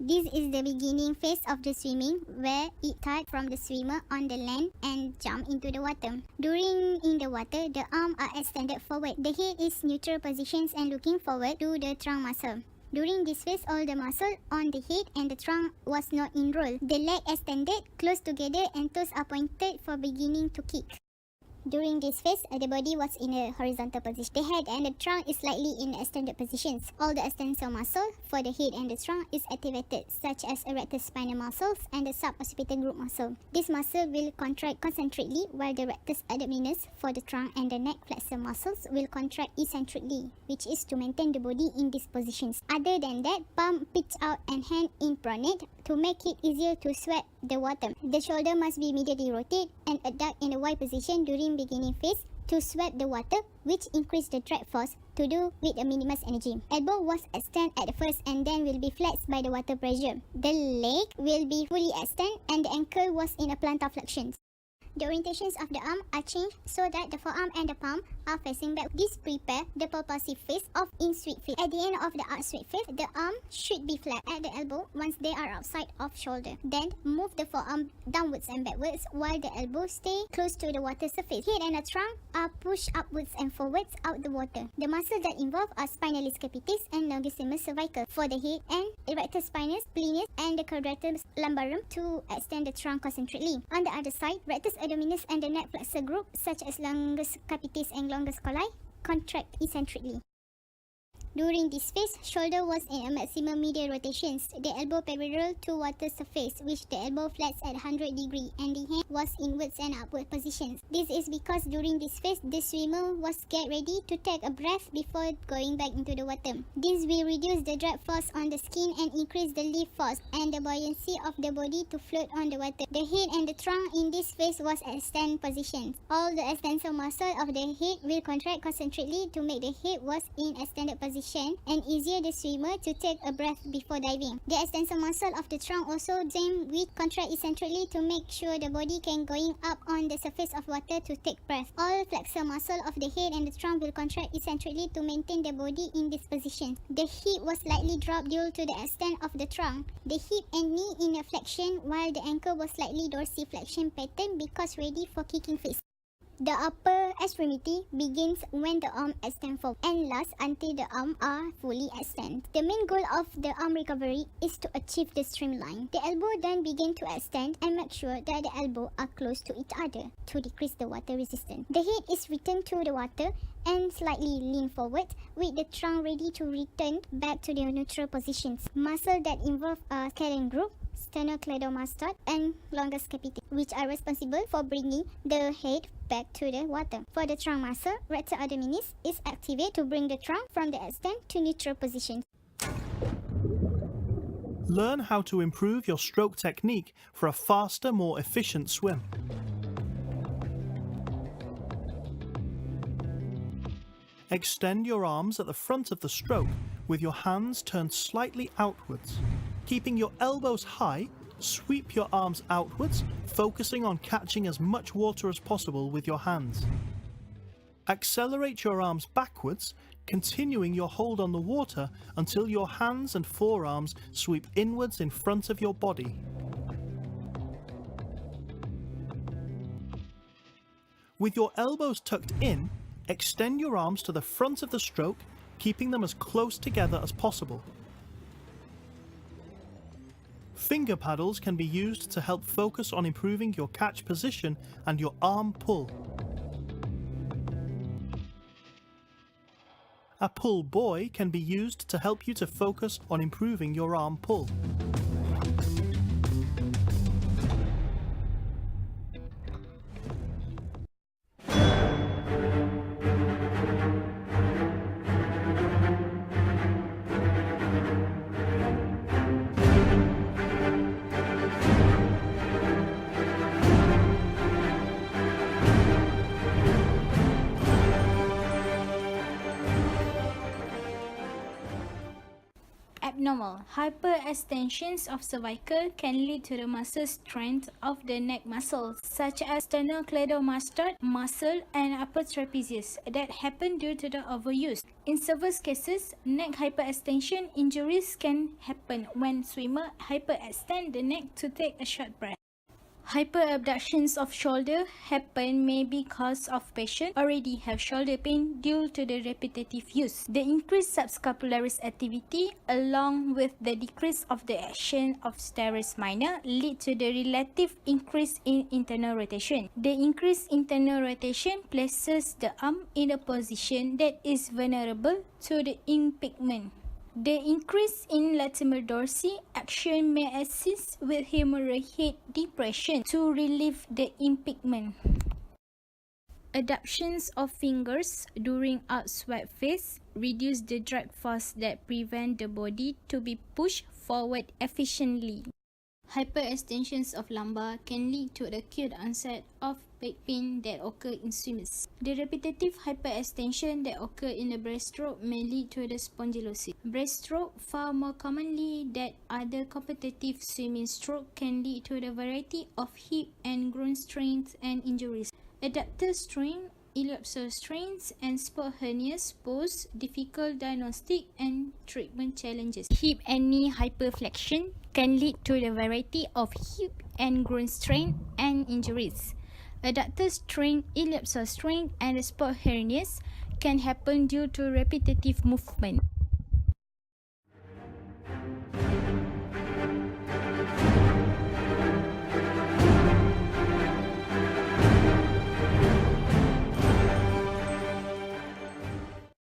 This is the beginning phase of the swimming, where it starts from the swimmer on the land and jump into the water. During in the water, the arms are extended forward. The head is neutral positions and looking forward to the trunk muscle. During this phase, all the muscle on the head and the trunk was not enrolled. The leg extended, close together and toes are pointed for beginning to kick. During this phase, the body was in a horizontal position. The head and the trunk is slightly in extended positions. All the extensor muscle for the head and the trunk is activated, such as erector spinal muscles and the suboccipital group muscle. This muscle will contract concentrately, while the rectus abdominis for the trunk and the neck flexor muscles will contract eccentrically, which is to maintain the body in these positions. Other than that, palm pitch out and hand in pronate to make it easier to sweat the water. The shoulder must be immediately rotated and adduct in a Y position during beginning phase to sweat the water, which increase the drag force to do with a minimized energy. Elbow was extended at first and then will be flexed by the water pressure. The leg will be fully extended and the ankle was in a plantar flexion. The orientations of the arm are changed so that the forearm and the palm are facing back. This prepare the propulsive phase of in-sweep phase. At the end of the out-sweep phase, the arm should be flat at the elbow once they are outside of shoulder. Then move the forearm downwards and backwards while the elbow stay close to the water surface. Head and the trunk are pushed upwards and forwards out the water. The muscles that involve are spinalis capitis and longissimus cervical for the head, and erector spinous, splenius and the quadratus lumbarum to extend the trunk concentrately. On the other side, rectus abdominis and the neck flexor group, such as longus capitis and longus colli, contract eccentrically. During this phase, shoulder was in a maximum medial rotations, the elbow parallel to water surface, which the elbow flexed at 100 degree, and the hand was inwards and upward positions. This is because during this phase, the swimmer was get ready to take a breath before going back into the water. This will reduce the drag force on the skin and increase the lift force and the buoyancy of the body to float on the water. The head and the trunk in this phase was extend positions. All the extensor muscle of the head will contract concentrately to make the head was in extended position and easier the swimmer to take a breath before diving. The extensor muscle of the trunk also same with contract eccentrically to make sure the body can going up on the surface of water to take breath. All flexor muscle of the head and the trunk will contract eccentrically to maintain the body in this position. The hip was slightly dropped due to the extent of the trunk. The hip and knee in a flexion while the ankle was slightly dorsiflexion pattern because ready for kicking phase. The upper extremity begins when the arm extends forward and lasts until the arms are fully extended. The main goal of the arm recovery is to achieve the streamline. The elbow then begin to extend and make sure that the elbows are close to each other to decrease the water resistance. The head is returned to the water and slightly lean forward with the trunk ready to return back to their neutral positions. Muscles that involve a scalene group, sternocleidomastoid and longus capitis, which are responsible for bringing the head back to the water. For the trunk muscle, rectus abdominis is activated to bring the trunk from the extend to neutral position. Learn how to improve your stroke technique for a faster, more efficient swim. Extend your arms at the front of the stroke with your hands turned slightly outwards. Keeping your elbows high, sweep your arms outwards, focusing on catching as much water as possible with your hands. Accelerate your arms backwards, continuing your hold on the water until your hands and forearms sweep inwards in front of your body. With your elbows tucked in, extend your arms to the front of the stroke, keeping them as close together as possible. Finger paddles can be used to help focus on improving your catch position and your arm pull. A pull buoy can be used to help you to focus on improving your arm pull. abnormal. Hyperextensions of cervical can lead to the muscle strength of the neck muscles, such as sternocleidomastoid muscle and upper trapezius, that happen due to the overuse. In several cases, neck hyperextension injuries can happen when swimmer hyperextend the neck to take a short breath. Hyperabductions of shoulder happen may be because of patient already have shoulder pain due to the repetitive use. The increased subscapularis activity along with the decrease of the action of teres minor lead to the relative increase in internal rotation. The increased internal rotation places the arm in a position that is vulnerable to the impingement. The increase in latimer dorsi action may assist with hemorrhagic depression to relieve the impingement. Adductions of fingers during outswept phase reduce the drag force that prevent the body to be pushed forward efficiently. Hyperextensions of lumbar can lead to the acute onset of back pain that occur in swimmers. The repetitive hyperextension that occur in the breaststroke may lead to the spondylosis. Breaststroke, far more commonly than other competitive swimming stroke, can lead to the variety of hip and groin strains and injuries. Adductor strain, iliopsoas strains, and sport hernias pose difficult diagnostic and treatment challenges. Hip and knee hyperflexion can lead to the variety of hip and groin strain and injuries. Adductor strain, iliopsoas strain, and sport hernias can happen due to repetitive movement.